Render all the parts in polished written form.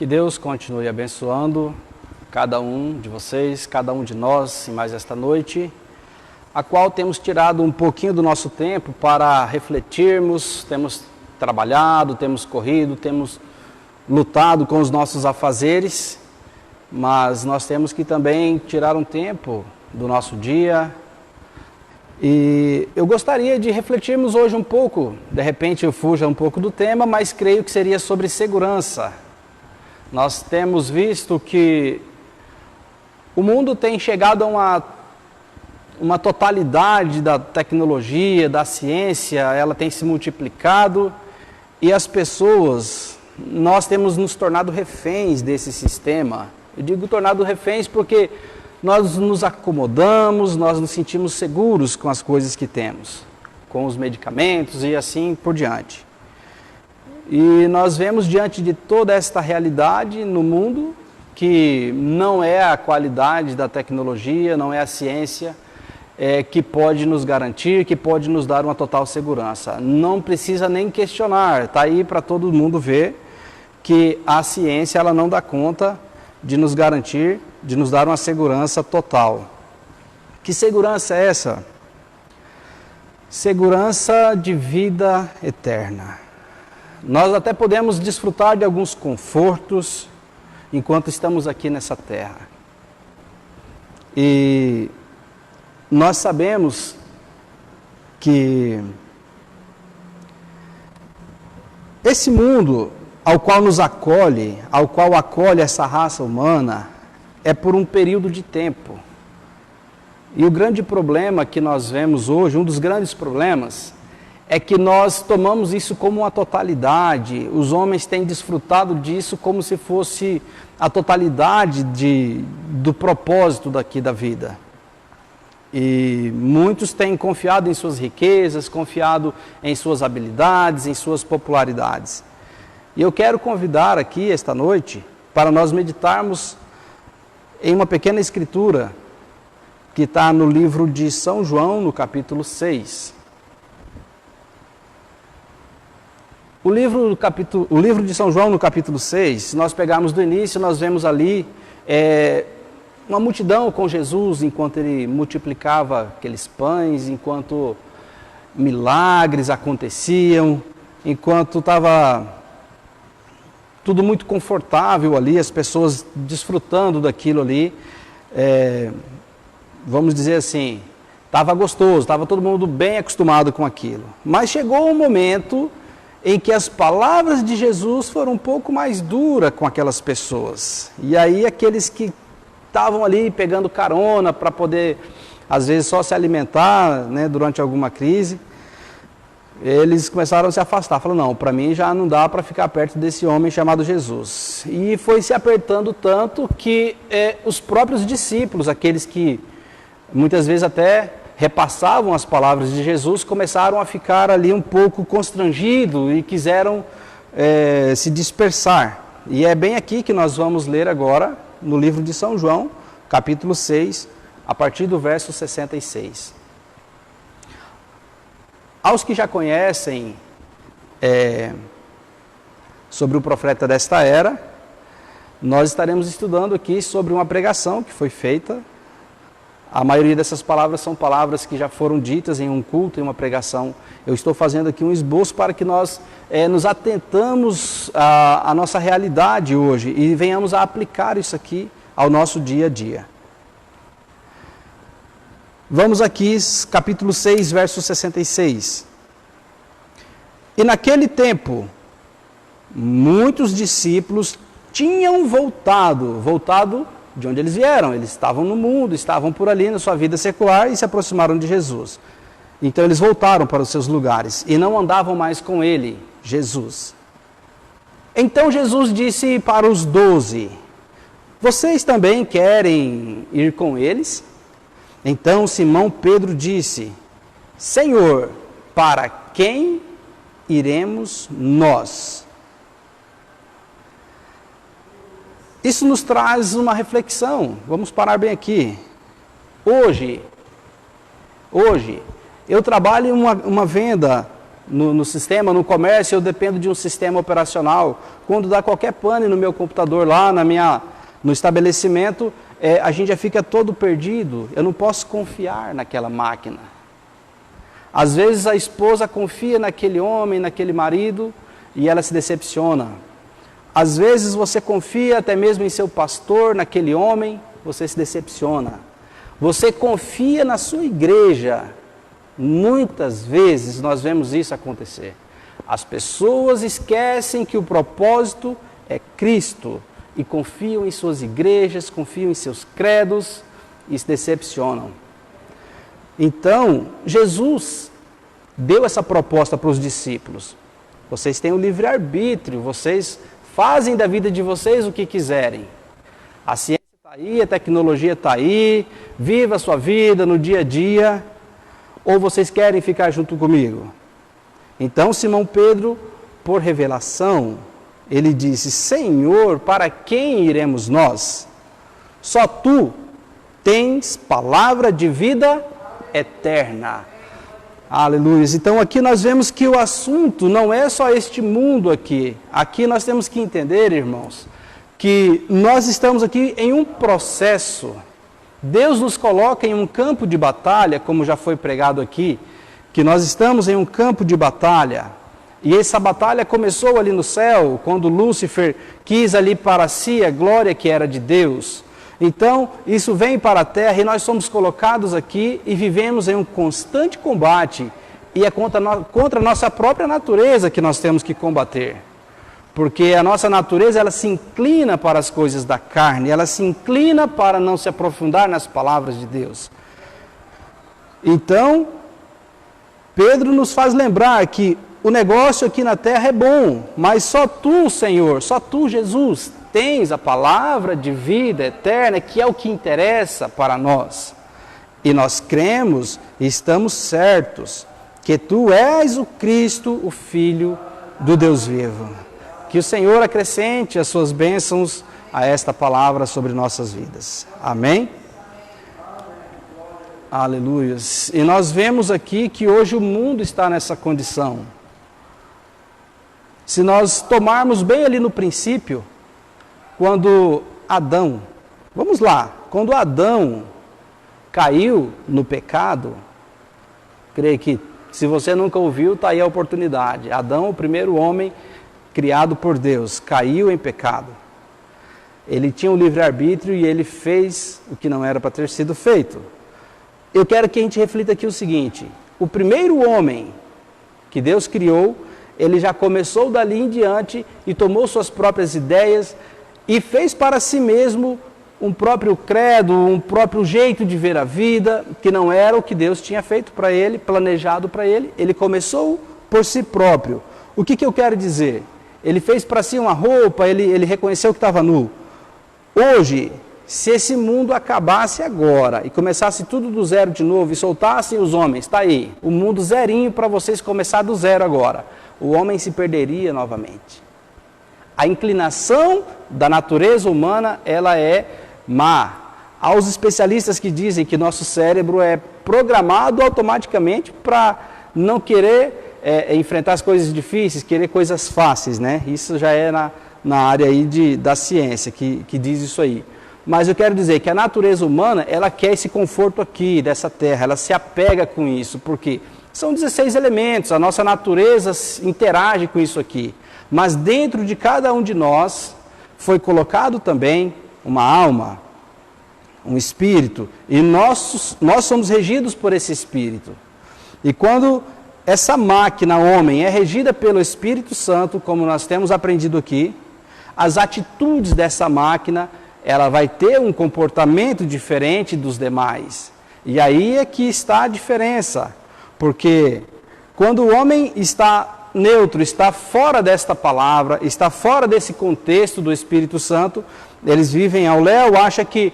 Que Deus continue abençoando cada um de vocês, cada um de nós, em mais esta noite, a qual temos tirado um pouquinho do nosso tempo para refletirmos, temos trabalhado, temos corrido, temos lutado com os nossos afazeres, mas nós temos que também tirar um tempo do nosso dia. E eu gostaria de refletirmos hoje um pouco, de repente eu fuja um pouco do tema, mas creio que seria sobre segurança. Nós temos visto que o mundo tem chegado a uma totalidade da tecnologia, da ciência, ela tem se multiplicado e as pessoas, nós temos nos tornado reféns desse sistema. Eu digo tornado reféns porque nós nos acomodamos, nós nos sentimos seguros com as coisas que temos, com os medicamentos e assim por diante. E nós vemos diante de toda esta realidade no mundo, que não é a qualidade da tecnologia, não é a ciência que pode nos garantir, que pode nos dar uma total segurança. Não precisa nem questionar, está aí para todo mundo ver que a ciência ela não dá conta de nos garantir, de nos dar uma segurança total. Que segurança é essa? Segurança de vida eterna. Nós até podemos desfrutar de alguns confortos enquanto estamos aqui nessa terra. E nós sabemos que esse mundo ao qual nos acolhe, ao qual acolhe essa raça humana, é por um período de tempo. E o grande problema que nós vemos hoje, um dos grandes problemas, é que nós tomamos isso como uma totalidade. Os homens têm desfrutado disso como se fosse a totalidade do propósito daqui da vida. E muitos têm confiado em suas riquezas, confiado em suas habilidades, em suas popularidades. E eu quero convidar aqui esta noite para nós meditarmos em uma pequena escritura que está no livro de São João, no capítulo 6. O livro de São João, no capítulo 6, se nós pegarmos do início, nós vemos ali uma multidão com Jesus, enquanto ele multiplicava aqueles pães, enquanto milagres aconteciam, enquanto estava tudo muito confortável ali, as pessoas desfrutando daquilo ali. Vamos dizer assim, estava gostoso, estava todo mundo bem acostumado com aquilo. Mas chegou um momento em que as palavras de Jesus foram um pouco mais duras com aquelas pessoas. E aí aqueles que estavam ali pegando carona para poder, às vezes, só se alimentar, né, durante alguma crise, eles começaram a se afastar. Falaram, não, para mim já não dá para ficar perto desse homem chamado Jesus. E foi se apertando tanto que os próprios discípulos, aqueles que muitas vezes até repassavam as palavras de Jesus, começaram a ficar ali um pouco constrangidos e quiseram se dispersar. E é bem aqui que nós vamos ler agora, no livro de São João, capítulo 6, a partir do verso 66. Aos que já conhecem sobre o profeta desta era, nós estaremos estudando aqui sobre uma pregação que foi feita. A maioria dessas palavras são palavras que já foram ditas em um culto, em uma pregação. Eu estou fazendo aqui um esboço para que nós nos atentamos à nossa realidade hoje e venhamos a aplicar isso aqui ao nosso dia a dia. Vamos aqui, capítulo 6, verso 66. E naquele tempo, muitos discípulos tinham voltado de onde eles vieram. Eles estavam no mundo, estavam por ali na sua vida secular e se aproximaram de Jesus. Então eles voltaram para os seus lugares e não andavam mais com ele, Jesus. Então Jesus disse para os 12, vocês também querem ir com eles? Então Simão Pedro disse, Senhor, para quem iremos nós? Isso nos traz uma reflexão. Vamos parar bem aqui. Hoje, eu trabalho em uma venda no sistema, no comércio, eu dependo de um sistema operacional. Quando dá qualquer pane no meu computador lá, no estabelecimento, a gente já fica todo perdido. Eu não posso confiar naquela máquina. Às vezes a esposa confia naquele homem, naquele marido, e ela se decepciona. Às vezes você confia até mesmo em seu pastor, naquele homem, você se decepciona. Você confia na sua igreja. Muitas vezes nós vemos isso acontecer. As pessoas esquecem que o propósito é Cristo e confiam em suas igrejas, confiam em seus credos e se decepcionam. Então, Jesus deu essa proposta para os discípulos. Vocês têm o livre-arbítrio, vocês fazem da vida de vocês o que quiserem. A ciência está aí, a tecnologia está aí, viva a sua vida no dia a dia. Ou vocês querem ficar junto comigo? Então Simão Pedro, por revelação, ele disse: Senhor, para quem iremos nós? Só tu tens palavra de vida eterna. Aleluia. Então aqui nós vemos que o assunto não é só este mundo aqui. Aqui nós temos que entender, irmãos, que nós estamos aqui em um processo. Deus nos coloca em um campo de batalha, como já foi pregado aqui, que nós estamos em um campo de batalha. E essa batalha começou ali no céu, quando Lúcifer quis ali para si a glória que era de Deus. Então, isso vem para a terra e nós somos colocados aqui e vivemos em um constante combate. E é contra a nossa própria natureza que nós temos que combater. Porque a nossa natureza, ela se inclina para as coisas da carne, ela se inclina para não se aprofundar nas palavras de Deus. Então, Pedro nos faz lembrar que o negócio aqui na terra é bom, mas só tu, Senhor, só tu, Jesus, tens a palavra de vida eterna, que é o que interessa para nós. E nós cremos e estamos certos que tu és o Cristo, o Filho do Deus vivo. Que o Senhor acrescente as suas bênçãos a esta palavra sobre nossas vidas. Amém? Aleluia. E nós vemos aqui que hoje o mundo está nessa condição. Se nós tomarmos bem ali no princípio, quando Adão, vamos lá, quando Adão caiu no pecado, creio que se você nunca ouviu, está aí a oportunidade. Adão, o primeiro homem criado por Deus, caiu em pecado. Ele tinha um livre-arbítrio e ele fez o que não era para ter sido feito. Eu quero que a gente reflita aqui o seguinte: o primeiro homem que Deus criou, ele já começou dali em diante e tomou suas próprias ideias e fez para si mesmo um próprio credo, um próprio jeito de ver a vida, que não era o que Deus tinha feito para ele, planejado para ele. Ele começou por si próprio. O que eu quero dizer? Ele fez para si uma roupa, ele reconheceu que estava nu. Hoje, se esse mundo acabasse agora e começasse tudo do zero de novo e soltassem os homens, está aí, o mundo zerinho para vocês começar do zero agora, o homem se perderia novamente. A inclinação da natureza humana, ela é má. Há os especialistas que dizem que nosso cérebro é programado automaticamente para não querer enfrentar as coisas difíceis, querer coisas fáceis, né? Isso já é na área aí da ciência que diz isso aí. Mas eu quero dizer que a natureza humana, ela quer esse conforto aqui, dessa terra, ela se apega com isso, porque são 16 elementos, a nossa natureza interage com isso aqui. Mas dentro de cada um de nós foi colocado também uma alma, um espírito, e nós somos regidos por esse espírito. E quando essa máquina, homem, é regida pelo Espírito Santo, como nós temos aprendido aqui, as atitudes dessa máquina, ela vai ter um comportamento diferente dos demais. E aí é que está a diferença, porque quando o homem está neutro, está fora desta palavra, está fora desse contexto do Espírito Santo, eles vivem ao léu, acha que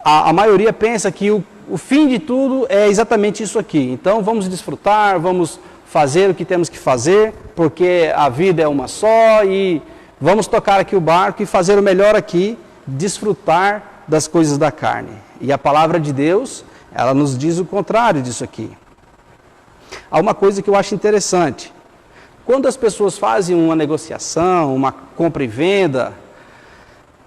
a maioria pensa que o fim de tudo é exatamente isso aqui. Então vamos desfrutar, vamos fazer o que temos que fazer, porque a vida é uma só e vamos tocar aqui o barco e fazer o melhor aqui, desfrutar das coisas da carne. E a palavra de Deus, ela nos diz o contrário disso aqui. Há uma coisa que eu acho interessante. Quando as pessoas fazem uma negociação, uma compra e venda,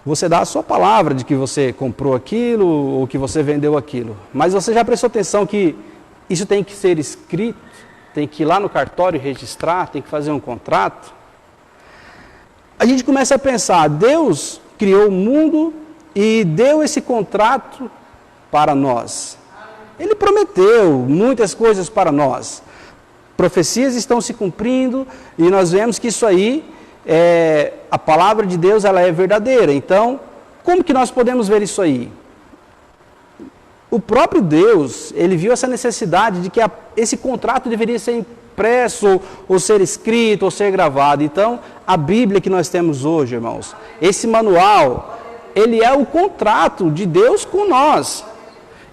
você dá a sua palavra de que você comprou aquilo ou que você vendeu aquilo. Mas você já prestou atenção que isso tem que ser escrito, tem que ir lá no cartório registrar, tem que fazer um contrato? A gente começa a pensar, Deus criou o mundo e deu esse contrato para nós. Ele prometeu muitas coisas para nós. Profecias estão se cumprindo e nós vemos que isso aí, a palavra de Deus, ela é verdadeira. Então, como que nós podemos ver isso aí? O próprio Deus, ele viu essa necessidade de que esse contrato deveria ser impresso, ou ser escrito, ou ser gravado. Então, a Bíblia que nós temos hoje, irmãos, esse manual, ele é o contrato de Deus com nós.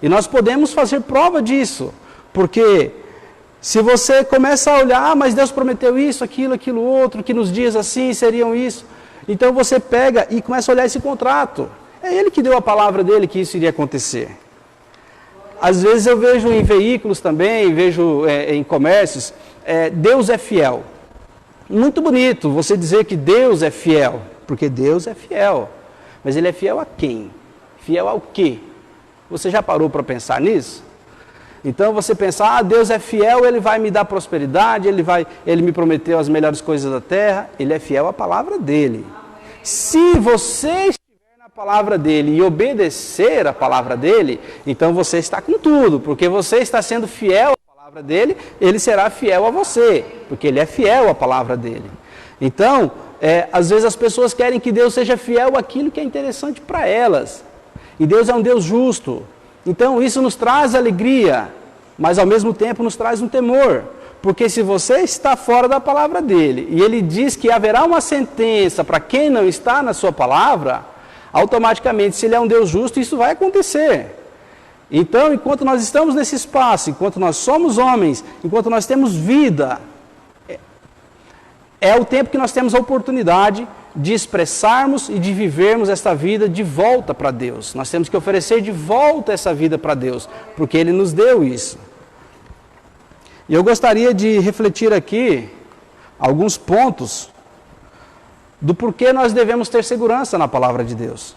E nós podemos fazer prova disso, porque se você começa a olhar, mas Deus prometeu isso, aquilo outro, que nos dias assim seriam isso, então você pega e começa a olhar esse contrato. É Ele que deu a palavra dele que isso iria acontecer. Às vezes eu vejo em veículos também, vejo em comércios, Deus é fiel. Muito bonito você dizer que Deus é fiel, porque Deus é fiel. Mas Ele é fiel a quem? Fiel ao quê? Você já parou para pensar nisso? Então você pensa, Deus é fiel, Ele vai me dar prosperidade, Ele me prometeu as melhores coisas da terra. Ele é fiel à palavra dEle. Se você estiver na palavra dEle e obedecer a palavra dEle, então você está com tudo, porque você está sendo fiel à palavra dEle, Ele será fiel a você, porque Ele é fiel à palavra dEle. Então, às vezes as pessoas querem que Deus seja fiel àquilo que é interessante para elas. E Deus é um Deus justo. Então isso nos traz alegria, mas ao mesmo tempo nos traz um temor. Porque se você está fora da palavra dele, e ele diz que haverá uma sentença para quem não está na sua palavra, automaticamente, se ele é um Deus justo, isso vai acontecer. Então, enquanto nós estamos nesse espaço, enquanto nós somos homens, enquanto nós temos vida, é o tempo que nós temos a oportunidade de expressarmos e de vivermos esta vida de volta para Deus. Nós temos que oferecer de volta essa vida para Deus, porque Ele nos deu isso. E eu gostaria de refletir aqui alguns pontos do porquê nós devemos ter segurança na palavra de Deus.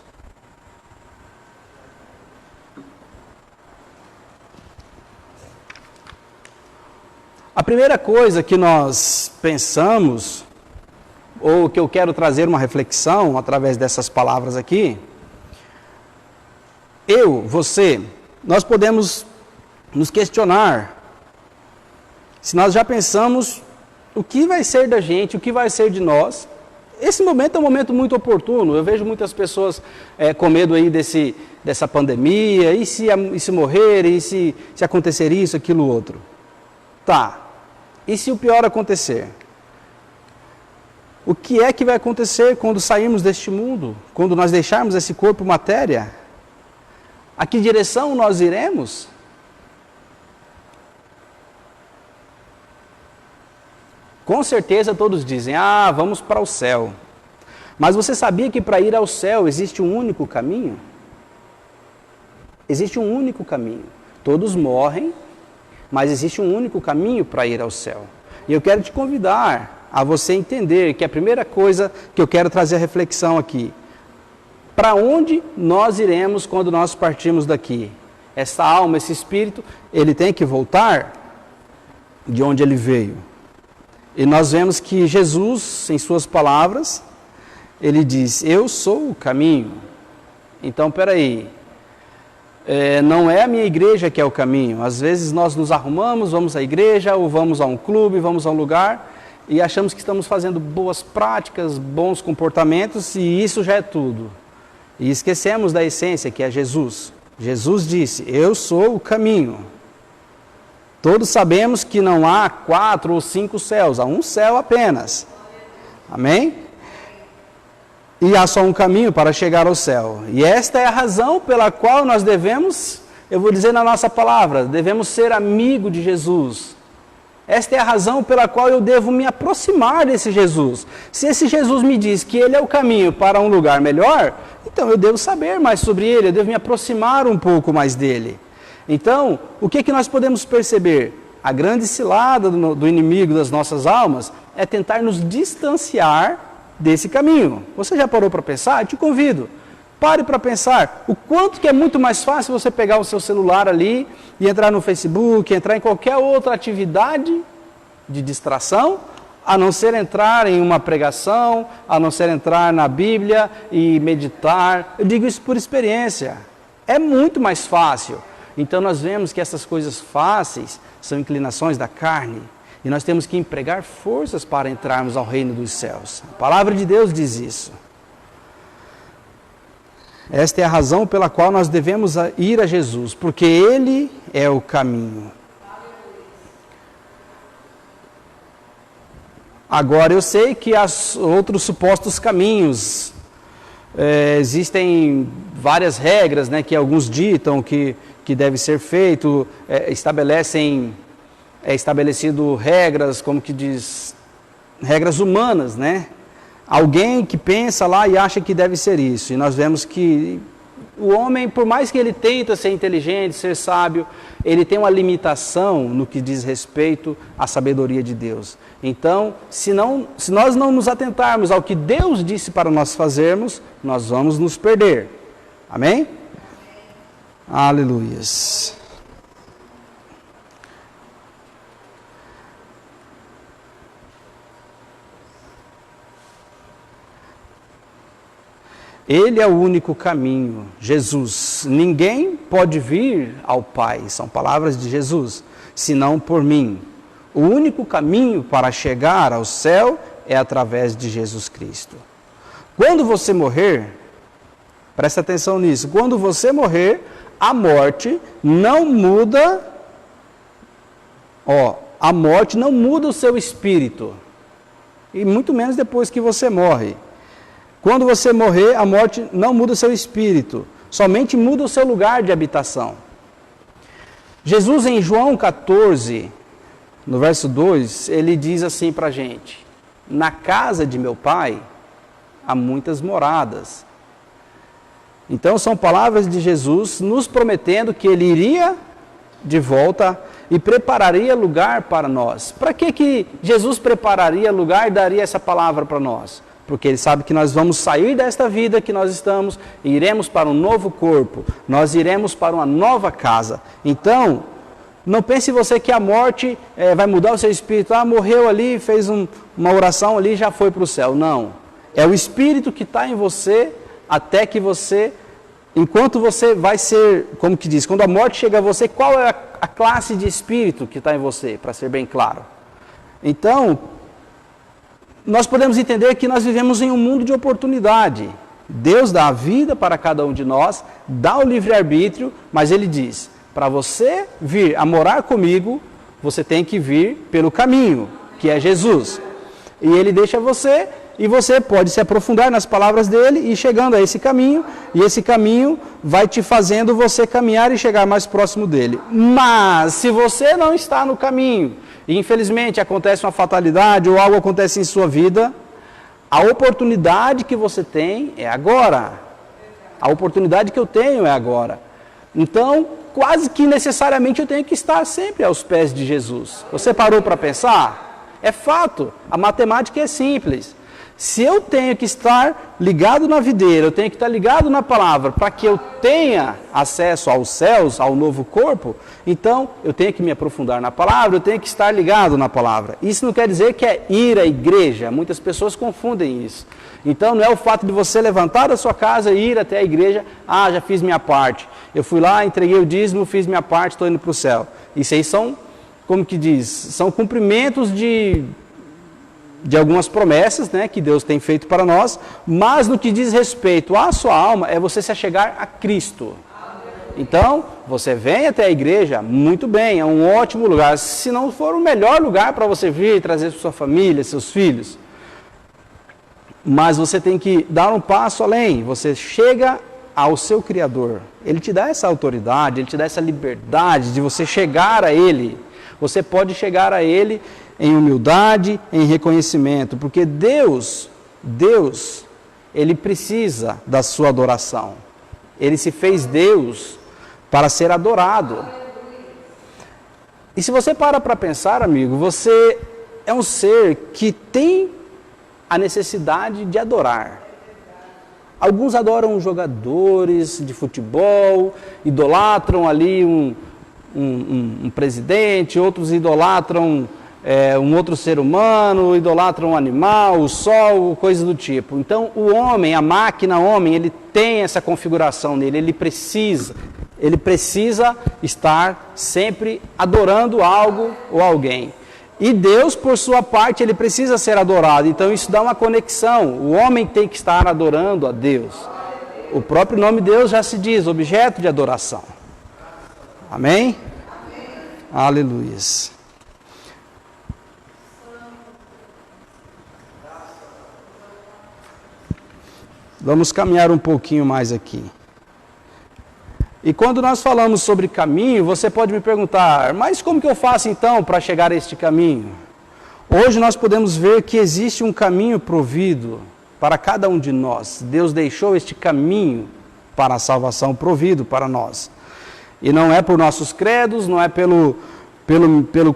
A primeira coisa que nós pensamos, ou que eu quero trazer uma reflexão através dessas palavras aqui, você, nós podemos nos questionar se nós já pensamos o que vai ser da gente, o que vai ser de nós. Esse momento é um momento muito oportuno. Eu vejo muitas pessoas com medo aí dessa pandemia, e se morrer, e se acontecer isso, aquilo, outro. Tá, e se o pior acontecer? O que é que vai acontecer quando sairmos deste mundo? Quando nós deixarmos esse corpo matéria? A que direção nós iremos? Com certeza todos dizem, vamos para o céu. Mas você sabia que para ir ao céu existe um único caminho? Existe um único caminho. Todos morrem, mas existe um único caminho para ir ao céu. E eu quero te convidar a você entender que a primeira coisa que eu quero trazer a reflexão aqui, para onde nós iremos quando nós partirmos daqui? Essa alma, esse espírito, ele tem que voltar de onde ele veio. E nós vemos que Jesus, em suas palavras, ele diz, eu sou o caminho. Então, peraí, não é a minha igreja que é o caminho. Às vezes nós nos arrumamos, vamos à igreja, ou vamos a um clube, vamos a um lugar, e achamos que estamos fazendo boas práticas, bons comportamentos, e isso já é tudo. E esquecemos da essência, que é Jesus. Jesus disse, eu sou o caminho. Todos sabemos que não há 4 ou 5 céus, há um céu apenas. Amém? E há só um caminho para chegar ao céu. E esta é a razão pela qual nós devemos, eu vou dizer na nossa palavra, devemos ser amigo de Jesus. Esta é a razão pela qual eu devo me aproximar desse Jesus. Se esse Jesus me diz que Ele é o caminho para um lugar melhor, então eu devo saber mais sobre Ele, eu devo me aproximar um pouco mais dEle. Então, o que nós podemos perceber? A grande cilada do inimigo das nossas almas é tentar nos distanciar desse caminho. Você já parou para pensar? Eu te convido. Pare para pensar o quanto que é muito mais fácil você pegar o seu celular ali e entrar no Facebook, entrar em qualquer outra atividade de distração, a não ser entrar em uma pregação, a não ser entrar na Bíblia e meditar. Eu digo isso por experiência. É muito mais fácil. Então nós vemos que essas coisas fáceis são inclinações da carne. E nós temos que empregar forças para entrarmos ao reino dos céus. A palavra de Deus diz isso. Esta é a razão pela qual nós devemos ir a Jesus, porque Ele é o caminho. Agora, eu sei que há outros supostos caminhos. Existem várias regras, né, que alguns ditam que deve ser feito, estabelecido regras, como que diz, regras humanas, né? Alguém que pensa lá e acha que deve ser isso. E nós vemos que o homem, por mais que ele tenta ser inteligente, ser sábio, ele tem uma limitação no que diz respeito à sabedoria de Deus. Então, se nós não nos atentarmos ao que Deus disse para nós fazermos, nós vamos nos perder. Amém? Aleluias. Ele é o único caminho, Jesus. Ninguém pode vir ao Pai, são palavras de Jesus, senão por mim. O único caminho para chegar ao céu é através de Jesus Cristo. Quando você morrer, presta atenção nisso, quando você morrer, a morte não muda, a morte não muda o seu espírito, e muito menos depois que você morre. Quando você morrer, a morte não muda o seu espírito, somente muda o seu lugar de habitação. Jesus em João 14, no verso 2, ele diz assim para a gente: na casa de meu Pai há muitas moradas. Então são palavras de Jesus nos prometendo que Ele iria de volta e prepararia lugar para nós. Para que Jesus prepararia lugar e daria essa palavra para nós? Porque Ele sabe que nós vamos sair desta vida que nós estamos e iremos para um novo corpo, nós iremos para uma nova casa. Então, não pense você que a morte vai mudar o seu espírito. Morreu ali, fez uma oração ali e já foi para o céu. Não, é o espírito que está em você até que você, enquanto você vai ser, como que diz, quando a morte chega a você, qual é a classe de espírito que está em você, para ser bem claro. Então, nós podemos entender que nós vivemos em um mundo de oportunidade. Deus dá a vida para cada um de nós, dá o livre-arbítrio, mas Ele diz, para você vir a morar comigo, você tem que vir pelo caminho, que é Jesus. E Ele deixa você, e você pode se aprofundar nas palavras dEle, e chegando a esse caminho, e esse caminho vai te fazendo você caminhar e chegar mais próximo dEle. Mas, se você não está no caminho, e infelizmente acontece uma fatalidade ou algo acontece em sua vida, a oportunidade que você tem é agora. A oportunidade que eu tenho é agora. Então, quase que necessariamente eu tenho que estar sempre aos pés de Jesus. Você parou para pensar? É fato, a matemática é simples. Se eu tenho que estar ligado na videira, eu tenho que estar ligado na palavra, para que eu tenha acesso aos céus, ao novo corpo, então eu tenho que me aprofundar na palavra, eu tenho que estar ligado na palavra. Isso não quer dizer que é ir à igreja, muitas pessoas confundem isso. Então não é o fato de você levantar da sua casa e ir até a igreja, já fiz minha parte. Eu fui lá, entreguei o dízimo, fiz minha parte, estou indo para o céu. Isso aí são, como que diz, são cumprimentos de algumas promessas, né, que Deus tem feito para nós, mas no que diz respeito à sua alma, é você se achegar a Cristo. Então, você vem até a igreja, muito bem, é um ótimo lugar, se não for o melhor lugar para você vir e trazer sua família, seus filhos. Mas você tem que dar um passo além, você chega ao seu Criador. Ele te dá essa autoridade, Ele te dá essa liberdade de você chegar a Ele. Você pode chegar a Ele em humildade, em reconhecimento, porque Deus, Ele precisa da sua adoração. Ele se fez Deus para ser adorado. E se você para pensar, amigo, você é um ser que tem a necessidade de adorar. Alguns adoram jogadores de futebol, idolatram ali um presidente, outros idolatram um outro ser humano, idolatram um animal, o sol, coisas do tipo. Então o homem, a máquina homem, ele tem essa configuração nele, ele precisa estar sempre adorando algo ou alguém. E Deus, por sua parte, ele precisa ser adorado. Então isso dá uma conexão. O homem tem que estar adorando a Deus. O próprio nome Deus já se diz, objeto de adoração. Amém? Aleluia. Vamos caminhar um pouquinho mais aqui. E quando nós falamos sobre caminho, você pode me perguntar, mas como que eu faço então para chegar a este caminho? Hoje nós podemos ver que existe um caminho provido para cada um de nós. Deus deixou este caminho para a salvação provido para nós. E não é por nossos credos, não é pelo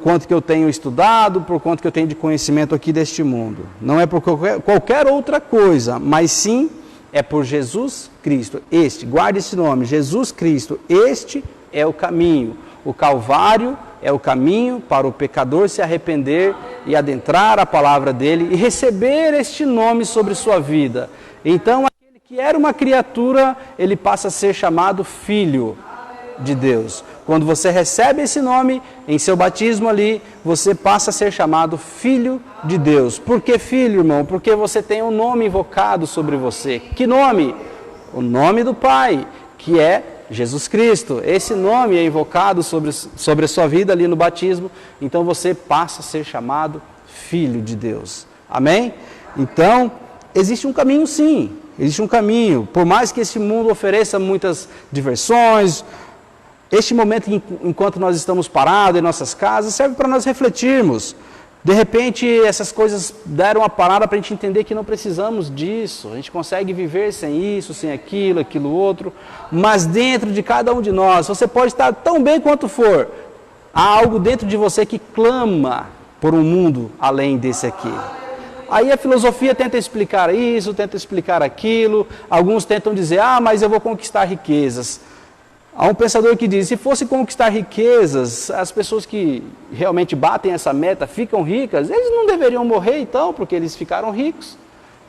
quanto que eu tenho estudado, por quanto que eu tenho de conhecimento aqui deste mundo. Não é por qualquer outra coisa, mas sim é por Jesus Cristo. Guarde esse nome, Jesus Cristo, este é o caminho. O Calvário é o caminho para o pecador se arrepender e adentrar a palavra dele e receber este nome sobre sua vida. Então, aquele que era uma criatura, ele passa a ser chamado filho de Deus. Quando você recebe esse nome, em seu batismo ali, você passa a ser chamado filho de Deus. Por que filho, irmão? Porque você tem um nome invocado sobre você. Que nome? O nome do Pai, que é Jesus Cristo. Esse nome é invocado sobre a sua vida ali no batismo, então você passa a ser chamado filho de Deus. Amém? Então, existe um caminho sim, existe um caminho. Por mais que esse mundo ofereça muitas diversões, este momento enquanto nós estamos parados em nossas casas, serve para nós refletirmos. De repente, essas coisas deram uma parada para a gente entender que não precisamos disso. A gente consegue viver sem isso, sem aquilo outro. Mas dentro de cada um de nós, você pode estar tão bem quanto for. Há algo dentro de você que clama por um mundo além desse aqui. Aí a filosofia tenta explicar isso, tenta explicar aquilo. Alguns tentam dizer, mas eu vou conquistar riquezas. Há um pensador que diz, se fosse conquistar riquezas, as pessoas que realmente batem essa meta ficam ricas, eles não deveriam morrer então, porque eles ficaram ricos.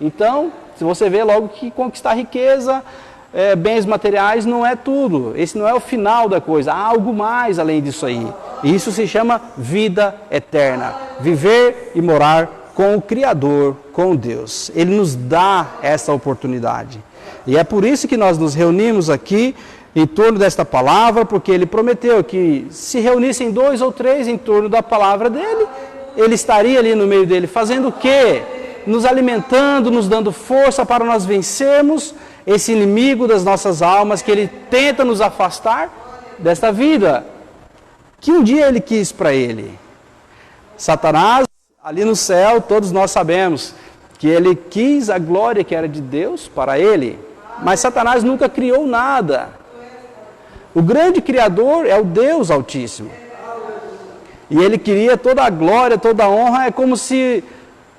Então, se você vê logo que conquistar riqueza, bens materiais não é tudo, esse não é o final da coisa, há algo mais além disso aí. E isso se chama vida eterna, viver e morar com o Criador, com Deus. Ele nos dá essa oportunidade. E é por isso que nós nos reunimos aqui, em torno desta palavra, porque ele prometeu que se reunissem 2 ou 3 em torno da palavra dele, ele estaria ali no meio dele, fazendo o quê? Nos alimentando, nos dando força para nós vencermos esse inimigo das nossas almas, que ele tenta nos afastar desta vida, que um dia ele quis para ele. Satanás, ali no céu, todos nós sabemos que ele quis a glória que era de Deus para ele, mas Satanás nunca criou nada. O grande Criador é o Deus Altíssimo. E ele queria toda a glória, toda a honra. É como se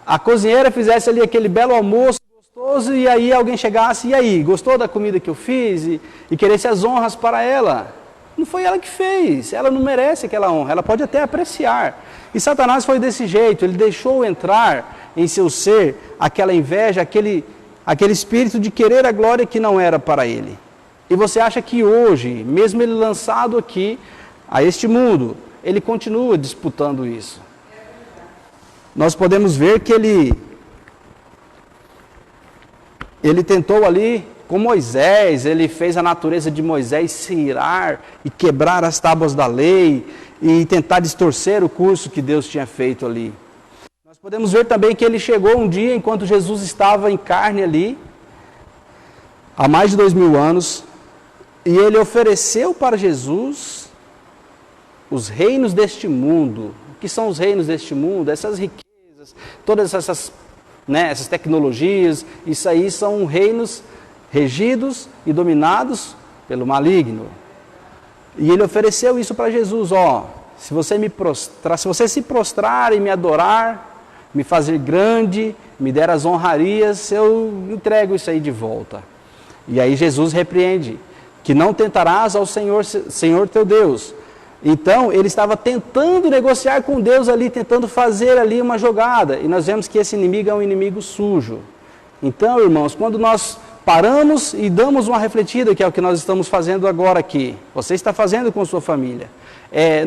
a cozinheira fizesse ali aquele belo almoço gostoso e aí alguém chegasse, e aí, gostou da comida que eu fiz? E queresse as honras para ela. Não foi ela que fez, ela não merece aquela honra, ela pode até apreciar. E Satanás foi desse jeito, ele deixou entrar em seu ser aquela inveja, aquele espírito de querer a glória que não era para ele. E você acha que hoje, mesmo ele lançado aqui, a este mundo, ele continua disputando isso? Nós podemos ver que ele tentou ali com Moisés, ele fez a natureza de Moisés se irar e quebrar as tábuas da lei e tentar distorcer o curso que Deus tinha feito ali. Nós podemos ver também que ele chegou um dia, enquanto Jesus estava em carne ali, há mais de 2000 anos, e ele ofereceu para Jesus os reinos deste mundo. O que são os reinos deste mundo? Essas riquezas, todas essas tecnologias, isso aí são reinos regidos e dominados pelo maligno. E ele ofereceu isso para Jesus, se você se prostrar e me adorar, me fazer grande, me der as honrarias, eu entrego isso aí de volta. E aí Jesus repreende, que não tentarás ao Senhor teu Deus. Então, ele estava tentando negociar com Deus ali, tentando fazer ali uma jogada. E nós vemos que esse inimigo é um inimigo sujo. Então, irmãos, quando nós paramos e damos uma refletida, que é o que nós estamos fazendo agora aqui, você está fazendo com sua família.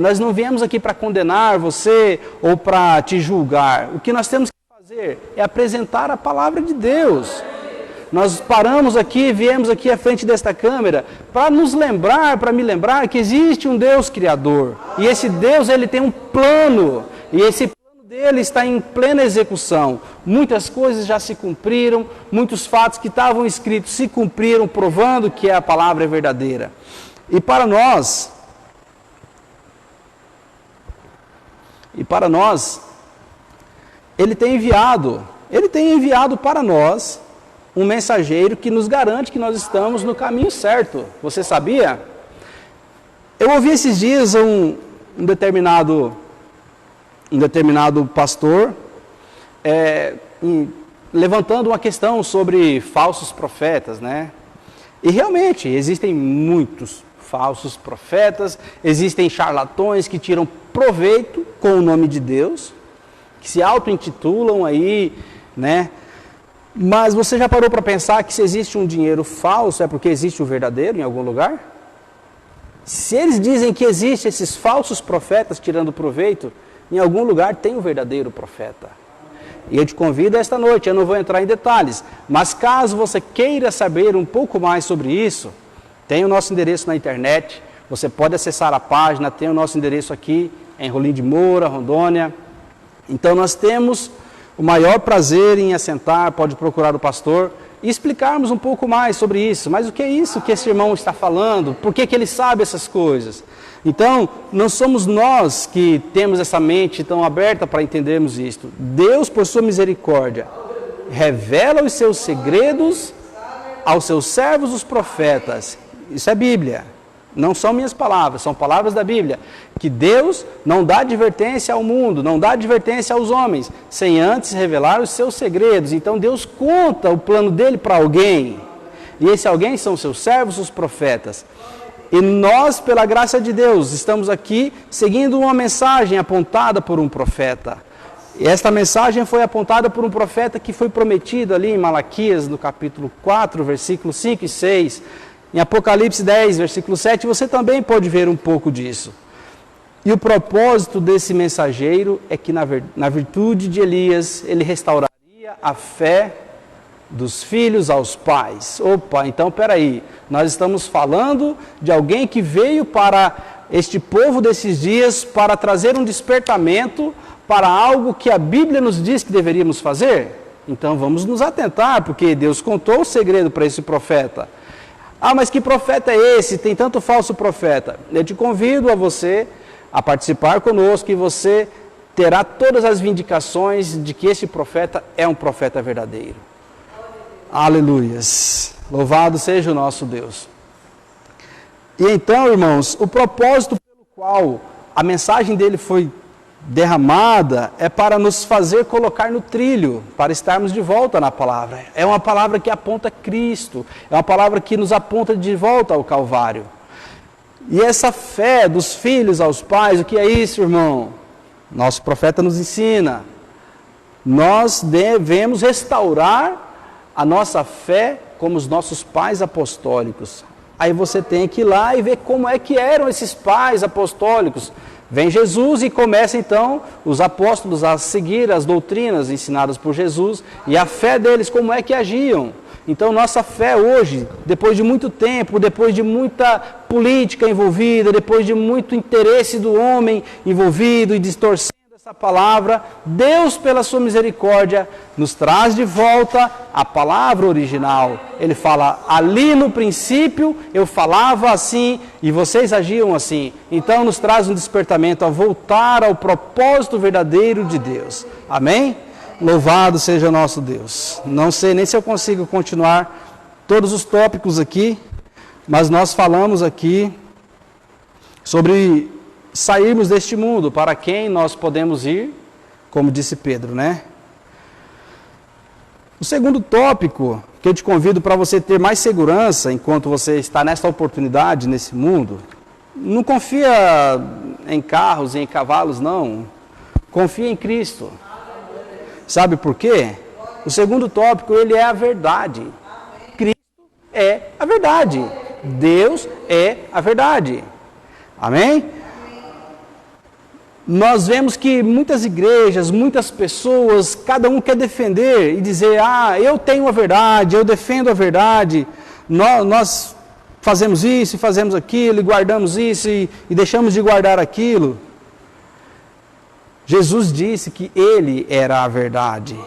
Nós não viemos aqui para condenar você ou para te julgar. O que nós temos que fazer é apresentar a palavra de Deus. Nós paramos aqui, viemos aqui à frente desta câmera para nos lembrar, para me lembrar que existe um Deus Criador. E esse Deus, ele tem um plano. E esse plano dele está em plena execução. Muitas coisas já se cumpriram, muitos fatos que estavam escritos se cumpriram, provando que a palavra é verdadeira. E para nós, ele tem enviado para nós um mensageiro que nos garante que nós estamos no caminho certo. Você sabia? Eu ouvi esses dias um determinado pastor levantando uma questão sobre falsos profetas, né? E realmente, existem muitos falsos profetas, existem charlatões que tiram proveito com o nome de Deus, que se auto-intitulam aí, né? Mas você já parou para pensar que se existe um dinheiro falso é porque existe o verdadeiro em algum lugar? Se eles dizem que existem esses falsos profetas tirando proveito, em algum lugar tem o verdadeiro profeta. E eu te convido esta noite, eu não vou entrar em detalhes, mas caso você queira saber um pouco mais sobre isso, tem o nosso endereço na internet, você pode acessar a página, tem o nosso endereço aqui em Rolim de Moura, Rondônia. Então nós temos o maior prazer em assentar, pode procurar o pastor e explicarmos um pouco mais sobre isso. Mas o que é isso que esse irmão está falando? Por que ele sabe essas coisas? Então, não somos nós que temos essa mente tão aberta para entendermos isto. Deus, por sua misericórdia, revela os seus segredos aos seus servos, os profetas. Isso é Bíblia. Não são minhas palavras, são palavras da Bíblia. Que Deus não dá advertência ao mundo, não dá advertência aos homens, sem antes revelar os seus segredos. Então Deus conta o plano dele para alguém. E esse alguém são seus servos, os profetas. E nós, pela graça de Deus, estamos aqui seguindo uma mensagem apontada por um profeta. E esta mensagem foi apontada por um profeta que foi prometido ali em Malaquias, no capítulo 4, versículos 5 e 6. Em Apocalipse 10, versículo 7, você também pode ver um pouco disso. E o propósito desse mensageiro é que, na virtude de Elias, ele restauraria a fé dos filhos aos pais. Opa, então peraí, nós estamos falando de alguém que veio para este povo desses dias para trazer um despertamento para algo que a Bíblia nos diz que deveríamos fazer? Então vamos nos atentar, porque Deus contou o segredo para esse profeta. Ah, mas que profeta é esse? Tem tanto falso profeta. Eu te convido a você a participar conosco e você terá todas as vindicações de que esse profeta é um profeta verdadeiro. Aleluias. Louvado seja o nosso Deus. E então, irmãos, o propósito pelo qual a mensagem dele foi derramada é para nos fazer colocar no trilho, para estarmos de volta na palavra. É uma palavra que aponta Cristo, é uma palavra que nos aponta de volta ao Calvário. E essa fé dos filhos aos pais, o que é isso, irmão? Nosso profeta nos ensina. Nós devemos restaurar a nossa fé como os nossos pais apostólicos. Aí você tem que ir lá e ver como é que eram esses pais apostólicos. Vem Jesus e começa então os apóstolos a seguir as doutrinas ensinadas por Jesus e a fé deles, como é que agiam. Então nossa fé hoje, depois de muito tempo, depois de muita política envolvida, depois de muito interesse do homem envolvido e distorcendo essa palavra, Deus, pela sua misericórdia, nos traz de volta a palavra original. Ele fala, ali no princípio eu falava assim e vocês agiam assim. Então nos traz um despertamento a voltar ao propósito verdadeiro de Deus. Amém? Louvado seja o nosso Deus. Não sei nem se eu consigo continuar todos os tópicos aqui, mas nós falamos aqui sobre sairmos deste mundo, para quem nós podemos ir, como disse Pedro, né? O segundo tópico que eu te convido para você ter mais segurança enquanto você está nessa oportunidade, nesse mundo, não confia em carros e em cavalos, não. Confia em Cristo. Sabe por quê? O segundo tópico, ele é a verdade. Cristo é a verdade. Deus é a verdade. Amém? Nós vemos que muitas igrejas, muitas pessoas, cada um quer defender e dizer, eu tenho a verdade, eu defendo a verdade, nós fazemos isso e fazemos aquilo, e guardamos isso e deixamos de guardar aquilo. Jesus disse que Ele era a verdade.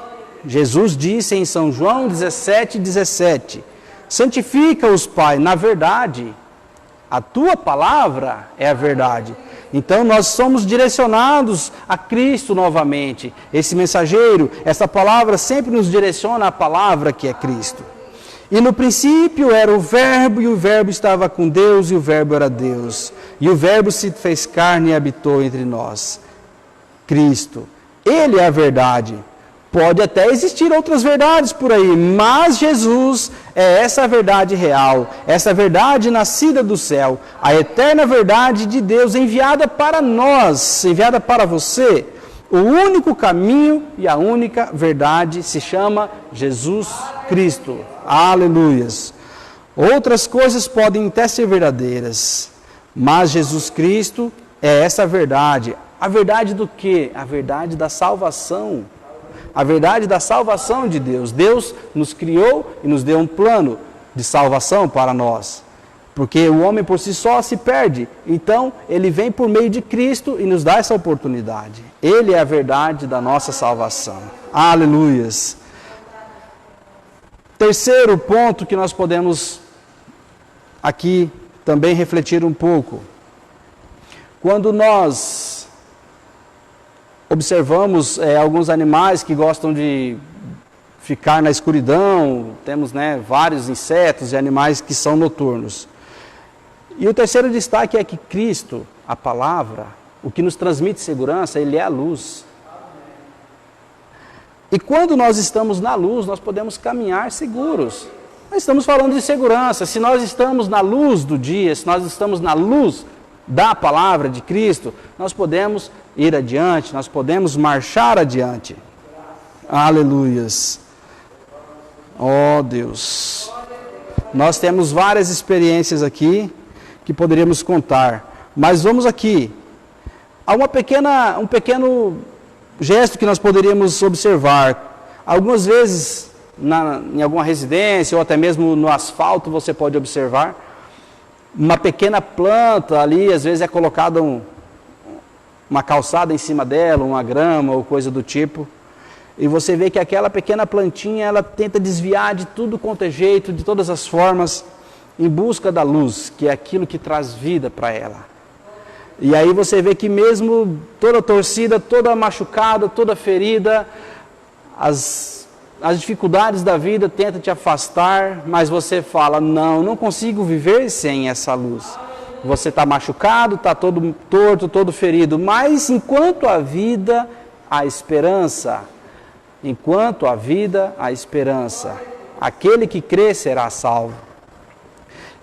Jesus disse em São João 17:17, santifica-os, Pai, na verdade, a Tua palavra é a verdade. Então nós somos direcionados a Cristo novamente. Esse mensageiro, essa palavra sempre nos direciona à palavra que é Cristo. E no princípio era o Verbo, e o Verbo estava com Deus, e o Verbo era Deus. E o Verbo se fez carne e habitou entre nós. Cristo, Ele é a verdade. Pode até existir outras verdades por aí, mas Jesus é essa verdade real, essa verdade nascida do céu, a eterna verdade de Deus enviada para nós, enviada para você. O único caminho e a única verdade se chama Jesus Cristo. Aleluias. Outras coisas podem até ser verdadeiras, mas Jesus Cristo é essa verdade. A verdade do quê? A verdade da salvação. A verdade da salvação de Deus. Deus nos criou e nos deu um plano de salvação para nós. Porque o homem por si só se perde. Então, ele vem por meio de Cristo e nos dá essa oportunidade. Ele é a verdade da nossa salvação. Aleluias. Terceiro ponto que nós podemos aqui também refletir um pouco. Quando nós observamos alguns animais que gostam de ficar na escuridão, temos vários insetos e animais que são noturnos. E o terceiro destaque é que Cristo, a palavra, o que nos transmite segurança, Ele é a luz. E quando nós estamos na luz, nós podemos caminhar seguros. Nós estamos falando de segurança. Se nós estamos na luz do dia, se nós estamos na luz da palavra de Cristo, nós podemos ir adiante, nós podemos marchar adiante. Aleluias. Oh Deus. Nós temos várias experiências aqui que poderíamos contar, mas vamos aqui. Há um pequeno gesto que nós poderíamos observar. Algumas vezes, em alguma residência ou até mesmo no asfalto, você pode observar uma pequena planta ali, às vezes é colocada uma calçada em cima dela, uma grama ou coisa do tipo, e você vê que aquela pequena plantinha, ela tenta desviar de tudo quanto é jeito, de todas as formas, em busca da luz, que é aquilo que traz vida para ela. E aí você vê que mesmo toda torcida, toda machucada, toda ferida, as dificuldades da vida tentam te afastar, mas você fala, não consigo viver sem essa luz. Você está machucado, está todo torto, todo ferido, mas enquanto há vida, há esperança. Enquanto há vida, há esperança. Aquele que crê será salvo.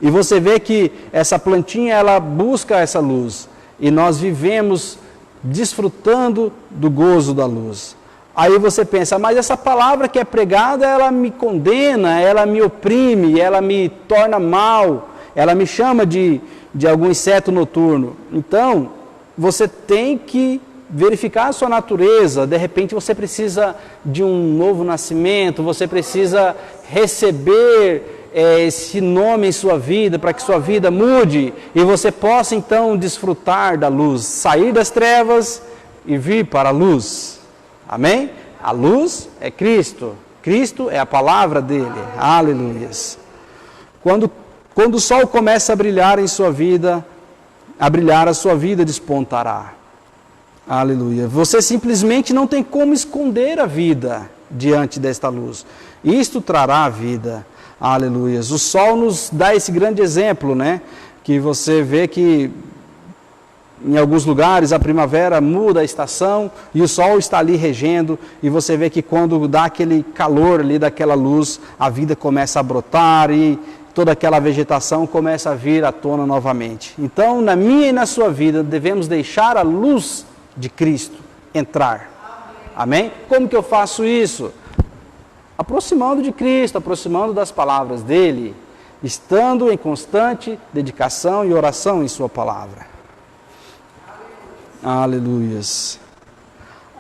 E você vê que essa plantinha, ela busca essa luz. E nós vivemos desfrutando do gozo da luz. Aí você pensa, mas essa palavra que é pregada, ela me condena, ela me oprime, ela me torna mal, ela me chama de algum inseto noturno. Então, você tem que verificar a sua natureza. De repente você precisa de um novo nascimento, você precisa receber esse nome em sua vida, para que sua vida mude e você possa então desfrutar da luz, sair das trevas e vir para a luz. Amém? A luz é Cristo. Cristo é a palavra dele. Aleluias. Quando o sol começa a brilhar em sua vida, a sua vida despontará. Aleluia. Você simplesmente não tem como esconder a vida diante desta luz. Isto trará a vida. Aleluias. O sol nos dá esse grande exemplo, né? Que você vê que Em alguns lugares a primavera muda a estação e o sol está ali regendo, e você vê que quando dá aquele calor ali daquela luz, a vida começa a brotar e toda aquela vegetação começa a vir à tona novamente. Então, na minha e na sua vida, devemos deixar a luz de Cristo entrar. Amém? Como que eu faço isso? Aproximando de Cristo, aproximando das palavras dele, estando em constante dedicação e oração em sua palavra. Aleluias.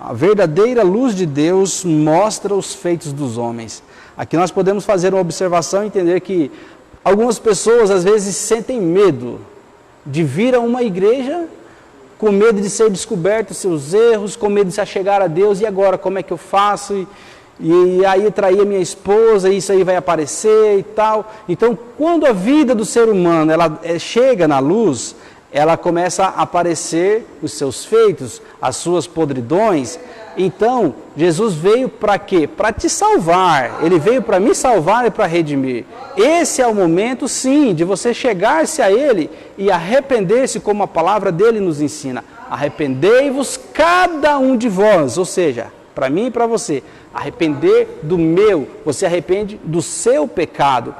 A verdadeira luz de Deus mostra os feitos dos homens. Aqui nós podemos fazer uma observação e entender que algumas pessoas às vezes sentem medo de vir a uma igreja com medo de ser descobertos seus erros, com medo de se achegar a Deus. E agora, como é que eu faço? E aí eu traí a minha esposa, isso aí vai aparecer e tal. Então, quando a vida do ser humano ela chega na luz, ela começa a aparecer os seus feitos, as suas podridões. Então, Jesus veio para quê? Para te salvar. Ele veio para me salvar e para redimir. Esse é o momento, sim, de você chegar-se a Ele e arrepender-se, como a palavra dele nos ensina. Arrependei-vos cada um de vós, ou seja, para mim e para você. Arrepender do meu, você arrepende do seu pecado.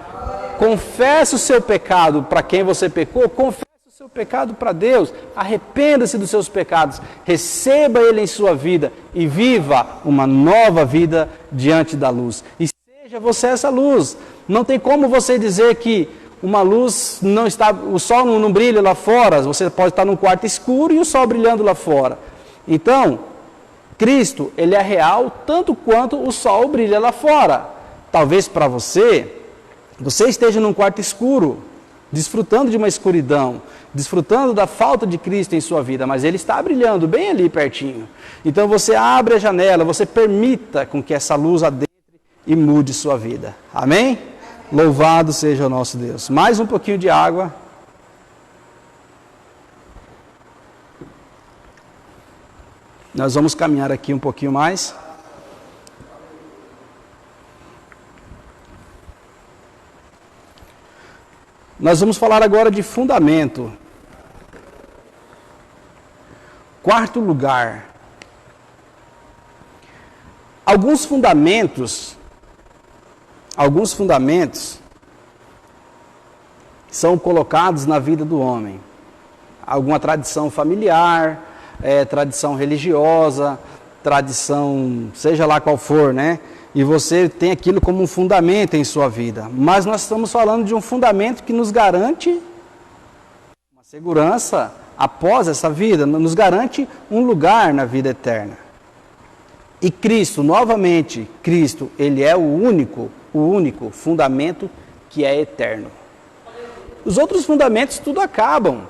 Confesse o seu pecado para quem você pecou, confesse o seu pecado para Deus, arrependa-se dos seus pecados, receba Ele em sua vida e viva uma nova vida diante da luz. E seja você essa luz. Não tem como você dizer que uma luz não está, o sol não brilha lá fora, você pode estar num quarto escuro e o sol brilhando lá fora. Então, Cristo, Ele é real tanto quanto o sol brilha lá fora. Talvez para você esteja num quarto escuro, desfrutando de uma escuridão, desfrutando da falta de Cristo em sua vida, mas Ele está brilhando bem ali pertinho. Então você abre a janela, você permita com que essa luz adentre e mude sua vida. Amém? Louvado seja o nosso Deus. Mais um pouquinho de água. Nós vamos caminhar aqui um pouquinho mais. Nós vamos falar agora de fundamento. Quarto lugar. Alguns fundamentos são colocados na vida do homem. Alguma tradição familiar, tradição religiosa, tradição, seja lá qual for, né? E você tem aquilo como um fundamento em sua vida. Mas nós estamos falando de um fundamento que nos garante uma segurança após essa vida, nos garante um lugar na vida eterna. E Cristo, novamente, Cristo, Ele é o único fundamento que é eterno. Os outros fundamentos tudo acabam.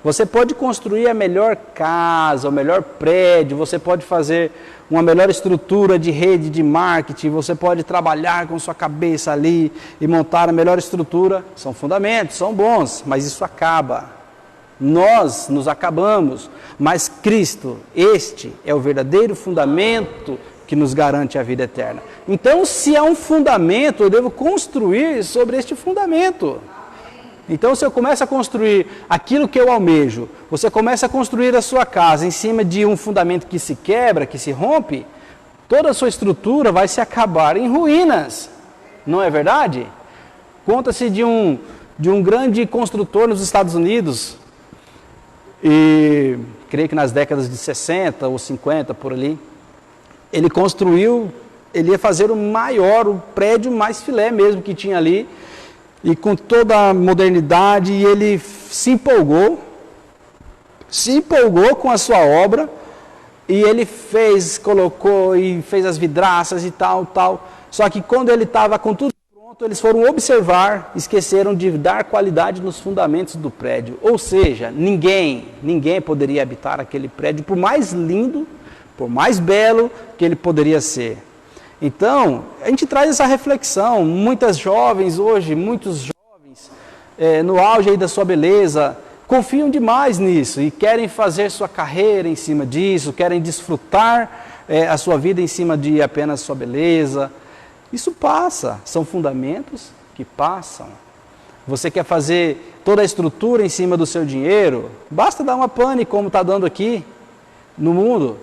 Você pode construir a melhor casa, o melhor prédio, você pode fazer uma melhor estrutura de rede de marketing, você pode trabalhar com sua cabeça ali e montar a melhor estrutura. São fundamentos, são bons, mas isso acaba. Nós nos acabamos, mas Cristo, este é o verdadeiro fundamento que nos garante a vida eterna. Então, se há um fundamento, eu devo construir sobre este fundamento. Então, se eu começo a construir aquilo que eu almejo, você começa a construir a sua casa em cima de um fundamento que se quebra, que se rompe, toda a sua estrutura vai se acabar em ruínas. Não é verdade? Conta-se de um grande construtor nos Estados Unidos, e creio que nas décadas de 60 ou 50, por ali, ele ia fazer o prédio mais filé mesmo que tinha ali, e com toda a modernidade, e ele se empolgou com a sua obra, e ele colocou e fez as vidraças e tal. Só que quando ele estava com tudo pronto, eles foram observar, esqueceram de dar qualidade nos fundamentos do prédio. Ou seja, ninguém poderia habitar aquele prédio, por mais lindo, por mais belo que ele poderia ser. Então, a gente traz essa reflexão. Muitos jovens, no auge aí da sua beleza, confiam demais nisso e querem fazer sua carreira em cima disso, querem desfrutar a sua vida em cima de apenas sua beleza. Isso passa, são fundamentos que passam. Você quer fazer toda a estrutura em cima do seu dinheiro? Basta dar uma pane como está dando aqui no mundo,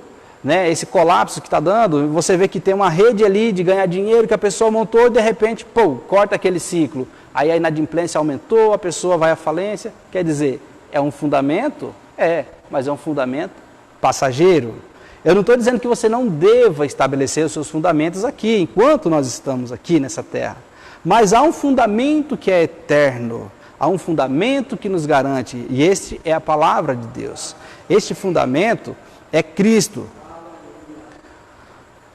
né? Esse colapso que está dando, você vê que tem uma rede ali de ganhar dinheiro que a pessoa montou e de repente, pô, corta aquele ciclo. Aí a inadimplência aumentou, a pessoa vai à falência. Quer dizer, é um fundamento? É, mas é um fundamento passageiro. Eu não estou dizendo que você não deva estabelecer os seus fundamentos aqui, enquanto nós estamos aqui nessa terra. Mas há um fundamento que é eterno, há um fundamento que nos garante, e este é a palavra de Deus. Este fundamento é Cristo.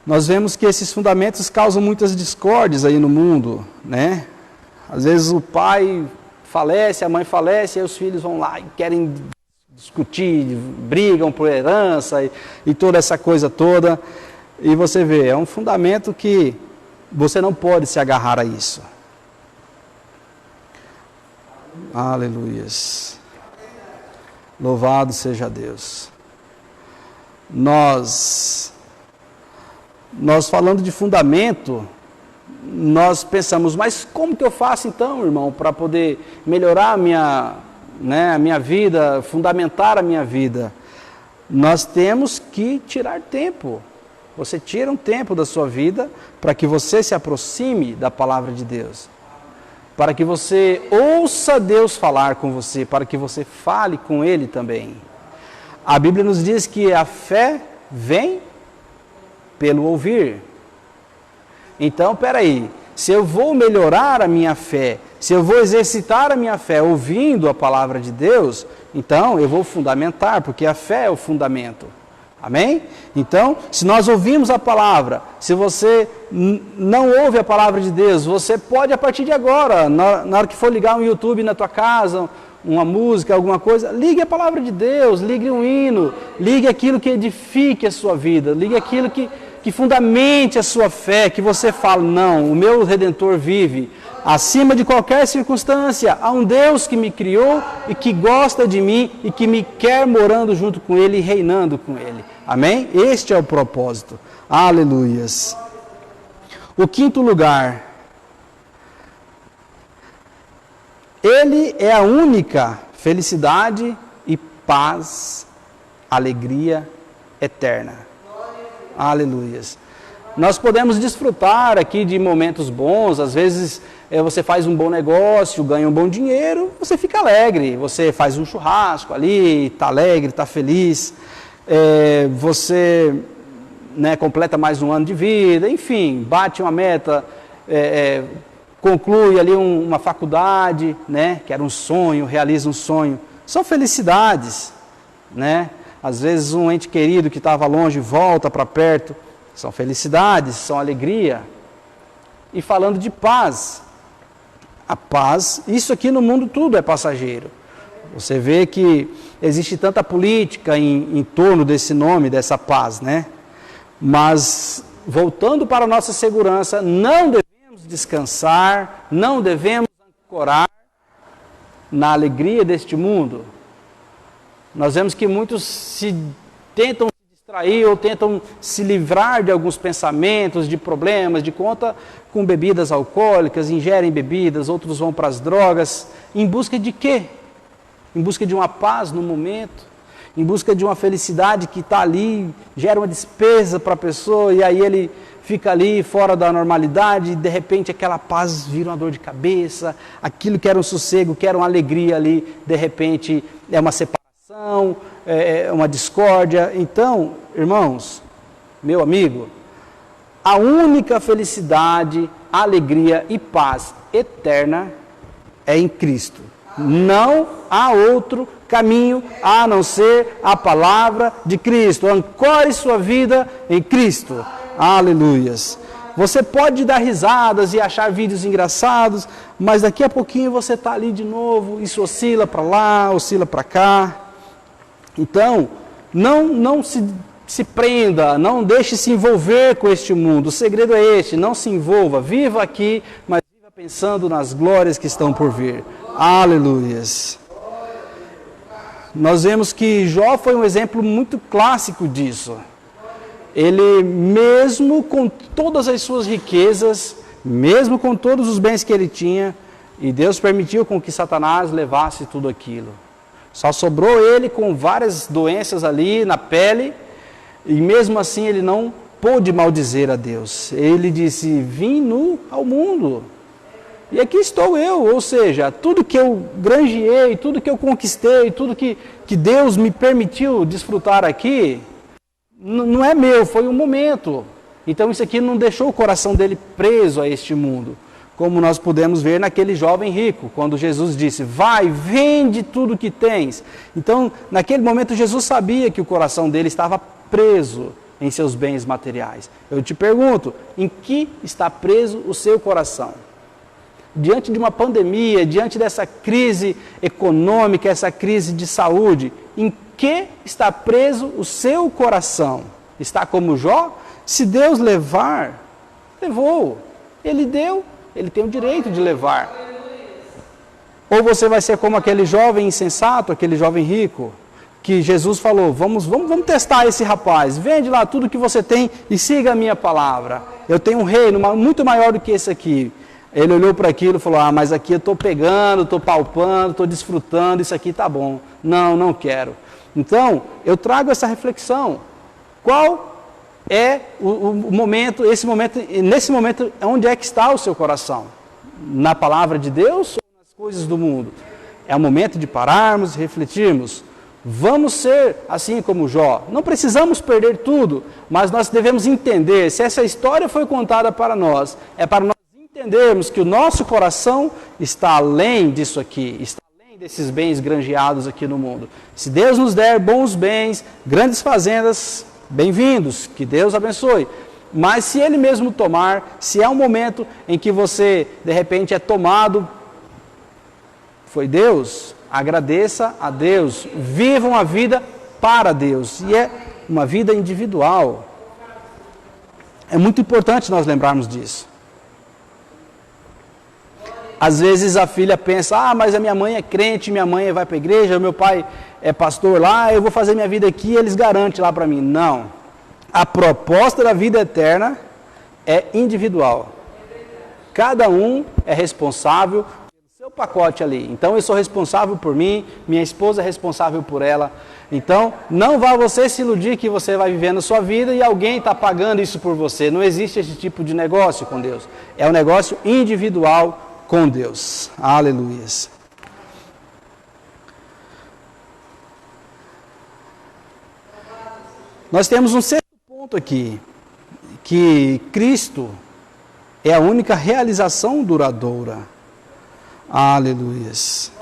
Nós vemos que esses fundamentos causam muitas discórdias aí no mundo, né? Às vezes o pai falece, a mãe falece, e aí os filhos vão lá e querem discutir, brigam por herança e toda essa coisa toda. E você vê, é um fundamento que você não pode se agarrar a isso. Aleluias. Louvado seja Deus. Nós falando de fundamento, nós pensamos, mas como que eu faço então, irmão, para poder melhorar a minha vida, fundamentar a minha vida? Nós temos que tirar tempo. Você tira um tempo da sua vida para que você se aproxime da palavra de Deus, para que você ouça Deus falar com você, para que você fale com Ele também. A Bíblia nos diz que a fé vem pelo ouvir. Então, peraí, se eu vou melhorar a minha fé, se eu vou exercitar a minha fé ouvindo a palavra de Deus, então eu vou fundamentar, porque a fé é o fundamento. Amém? Então, se nós ouvimos a palavra, se você não ouve a palavra de Deus, você pode a partir de agora, na hora que for ligar um YouTube na tua casa, uma música, alguma coisa, ligue a palavra de Deus, ligue um hino, ligue aquilo que edifique a sua vida, ligue aquilo que fundamente a sua fé, que você fala, não, o meu Redentor vive. Acima de qualquer circunstância, há um Deus que me criou e que gosta de mim e que me quer morando junto com Ele e reinando com Ele. Amém? Este é o propósito. Aleluias. O quinto lugar. Ele é a única felicidade e paz, alegria eterna. Aleluias. Nós podemos desfrutar aqui de momentos bons, às vezes você faz um bom negócio, ganha um bom dinheiro, você fica alegre, você faz um churrasco ali, está alegre, está feliz, você completa mais um ano de vida, enfim, bate uma meta, conclui ali uma faculdade, que era um sonho, realiza um sonho, são felicidades, às vezes um ente querido que estava longe volta para perto, são felicidades, são alegria. E falando de paz, a paz, isso aqui no mundo tudo é passageiro. Você vê que existe tanta política em torno desse nome, dessa paz, Mas, voltando para a nossa segurança, não devemos descansar, não devemos ancorar na alegria deste mundo. Nós vemos que muitos tentam se distrair ou tentam se livrar de alguns pensamentos, de problemas, de conta com bebidas alcoólicas, ingerem bebidas, outros vão para as drogas, em busca de quê? Em busca de uma paz no momento, em busca de uma felicidade que está ali, gera uma despesa para a pessoa e aí ele fica ali fora da normalidade e de repente aquela paz vira uma dor de cabeça, aquilo que era um sossego, que era uma alegria ali, de repente é uma separação, uma discórdia. Então, irmãos, meu amigo, a única felicidade, alegria e paz eterna é em Cristo. Não há outro caminho a não ser a palavra de Cristo. Ancore sua vida em Cristo. Aleluias. Você pode dar risadas e achar vídeos engraçados, mas daqui a pouquinho você está ali de novo, isso oscila para lá, oscila para cá. Então, não se prenda, não deixe se envolver com este mundo. O segredo é este, não se envolva, viva aqui, mas viva pensando nas glórias que estão por vir. Aleluias. Nós vemos que Jó foi um exemplo muito clássico disso. Ele, mesmo com todas as suas riquezas, mesmo com todos os bens que ele tinha, E Deus permitiu com que Satanás levasse tudo aquilo. Só sobrou ele com várias doenças ali na pele, e mesmo assim ele não pôde maldizer a Deus. Ele disse, vim nu ao mundo, e aqui estou eu. Ou seja, tudo que eu granjeei, tudo que eu conquistei, tudo que Deus me permitiu desfrutar aqui, não é meu, foi um momento. Então isso aqui não deixou o coração dele preso a este mundo. Como nós pudemos ver naquele jovem rico, quando Jesus disse, vai, vende tudo que tens. Então, naquele momento, Jesus sabia que o coração dele estava preso em seus bens materiais. Eu te pergunto, em que está preso o seu coração? Diante de uma pandemia, diante dessa crise econômica, essa crise de saúde, em que está preso o seu coração? Está como Jó? Se Deus levar, levou. Ele deu. Ele tem o direito de levar. Ou você vai ser como aquele jovem insensato, aquele jovem rico, que Jesus falou, vamos testar esse rapaz, vende lá tudo que você tem e siga a minha palavra. Eu tenho um reino muito maior do que esse aqui. Ele olhou para aquilo e falou, mas aqui eu estou pegando, estou palpando, estou desfrutando, isso aqui está bom. Não quero. Então, eu trago essa reflexão. Qual é o momento, nesse momento, onde é que está o seu coração? Na palavra de Deus ou nas coisas do mundo? É o momento de pararmos e refletirmos. Vamos ser assim como Jó. Não precisamos perder tudo, mas nós devemos entender, se essa história foi contada para nós, é para nós entendermos que o nosso coração está além disso aqui, está além desses bens granjeados aqui no mundo. Se Deus nos der bons bens, grandes fazendas, bem-vindos, que Deus abençoe. Mas se Ele mesmo tomar, se é um momento em que você, de repente, é tomado, foi Deus, agradeça a Deus, vivam a vida para Deus, e é uma vida individual. É muito importante nós lembrarmos disso. Às vezes a filha pensa, mas a minha mãe é crente, minha mãe vai para a igreja, meu pai é pastor lá, eu vou fazer minha vida aqui, eles garantem lá para mim. Não. A proposta da vida eterna é individual. Cada um é responsável pelo seu pacote ali. Então eu sou responsável por mim, minha esposa é responsável por ela. Então não vá você se iludir que você vai vivendo a sua vida e alguém está pagando isso por você. Não existe esse tipo de negócio com Deus. É um negócio individual com Deus. Aleluias. Nós temos um sexto ponto aqui, que Cristo é a única realização duradoura. Aleluias.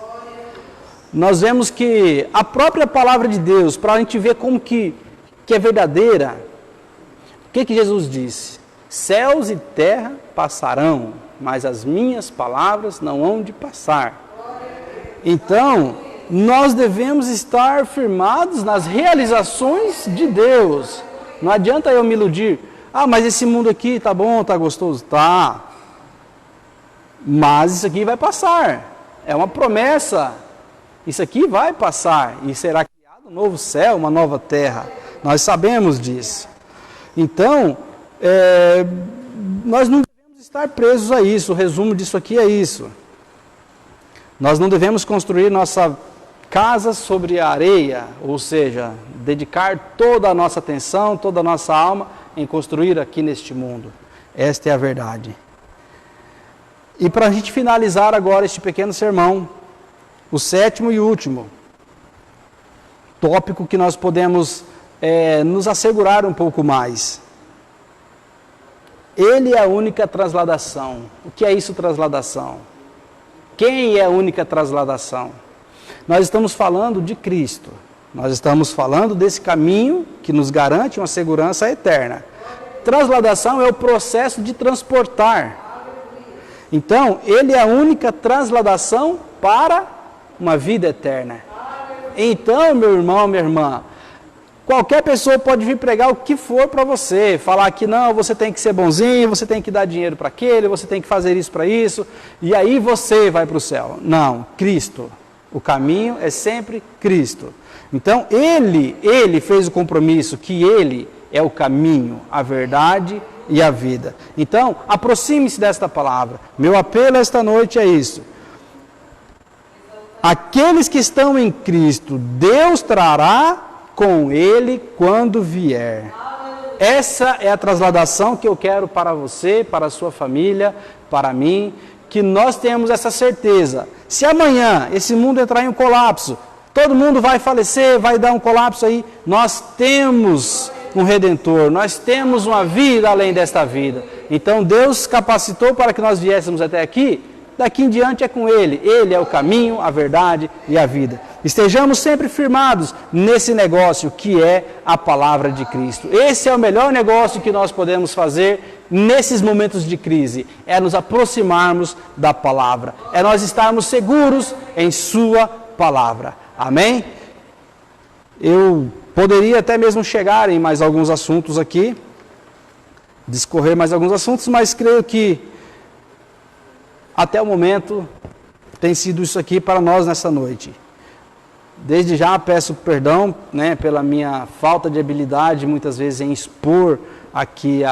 Nós vemos que a própria palavra de Deus, para a gente ver como que é verdadeira, o que Jesus disse? Céus e terra passarão, mas as minhas palavras não hão de passar. Então, nós devemos estar firmados nas realizações de Deus. Não adianta eu me iludir. Mas esse mundo aqui tá bom, tá gostoso? Tá. Mas isso aqui vai passar. É uma promessa. Isso aqui vai passar. E será criado um novo céu, uma nova terra. Nós sabemos disso. Então, nós não devemos estar presos a isso. O resumo disso aqui é isso. Nós não devemos construir nossa casa sobre a areia, ou seja, dedicar toda a nossa atenção, toda a nossa alma em construir aqui neste mundo. Esta é a verdade. E para a gente finalizar agora este pequeno sermão, o sétimo e último tópico que nós podemos nos assegurar um pouco mais. Ele é a única transladação. O que é isso, transladação? Quem é a única transladação? Nós estamos falando de Cristo. Nós estamos falando desse caminho que nos garante uma segurança eterna. Transladação é o processo de transportar. Então, ele é a única transladação para uma vida eterna. Então, meu irmão, minha irmã, qualquer pessoa pode vir pregar o que for para você, falar que não, você tem que ser bonzinho, você tem que dar dinheiro para aquele, você tem que fazer isso para isso, e aí você vai para o céu. Não, Cristo. O caminho é sempre Cristo. Então, Ele fez o compromisso que Ele é o caminho, a verdade e a vida. Então, aproxime-se desta palavra. Meu apelo esta noite é isso. aqueles que estão em Cristo, Deus trará com Ele quando vier. Essa é a transladação que eu quero para você, para a sua família, para mim, que nós temos essa certeza. Se amanhã esse mundo entrar em um colapso, todo mundo vai falecer, vai dar um colapso aí, nós temos um Redentor, nós temos uma vida além desta vida. Então Deus capacitou para que nós viéssemos até aqui, daqui em diante é com Ele. Ele é o caminho, a verdade e a vida. Estejamos sempre firmados nesse negócio que é a palavra de Cristo. Esse é o melhor negócio que nós podemos fazer nesses momentos de crise. É nos aproximarmos da palavra. É nós estarmos seguros em sua palavra. Amém? Eu poderia até mesmo chegar em mais alguns assuntos aqui, discorrer mais alguns assuntos, mas creio que até o momento tem sido isso aqui para nós nessa noite. Desde já peço perdão, pela minha falta de habilidade muitas vezes em expor aqui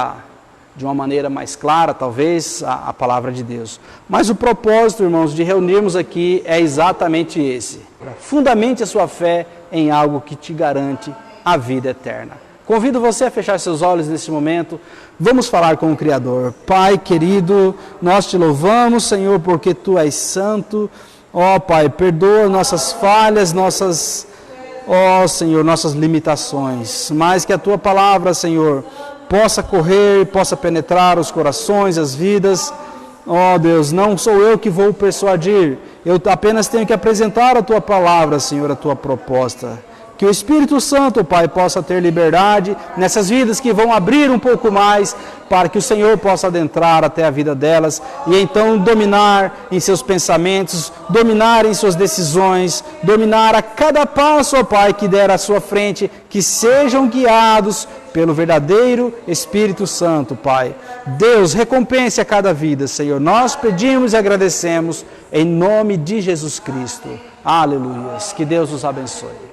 de uma maneira mais clara, talvez, a palavra de Deus. Mas o propósito, irmãos, de reunirmos aqui é exatamente esse. Fundamente a sua fé em algo que te garante a vida eterna. Convido você a fechar seus olhos nesse momento. Vamos falar com o Criador. Pai querido, nós te louvamos, Senhor, porque Tu és santo. Ó Pai, perdoa nossas falhas, Senhor, nossas limitações. Mas que a Tua palavra, Senhor, possa correr, possa penetrar os corações, as vidas. Ó Deus, não sou eu que vou persuadir, eu apenas tenho que apresentar a Tua palavra, Senhor, a Tua proposta. Que o Espírito Santo, Pai, possa ter liberdade nessas vidas que vão abrir um pouco mais, para que o Senhor possa adentrar até a vida delas e então dominar em seus pensamentos, dominar em suas decisões, dominar a cada passo, ó Pai, que der à sua frente, que sejam guiados pelo verdadeiro Espírito Santo, Pai. Deus, recompense a cada vida, Senhor. Nós pedimos e agradecemos em nome de Jesus Cristo. Aleluia. Que Deus os abençoe.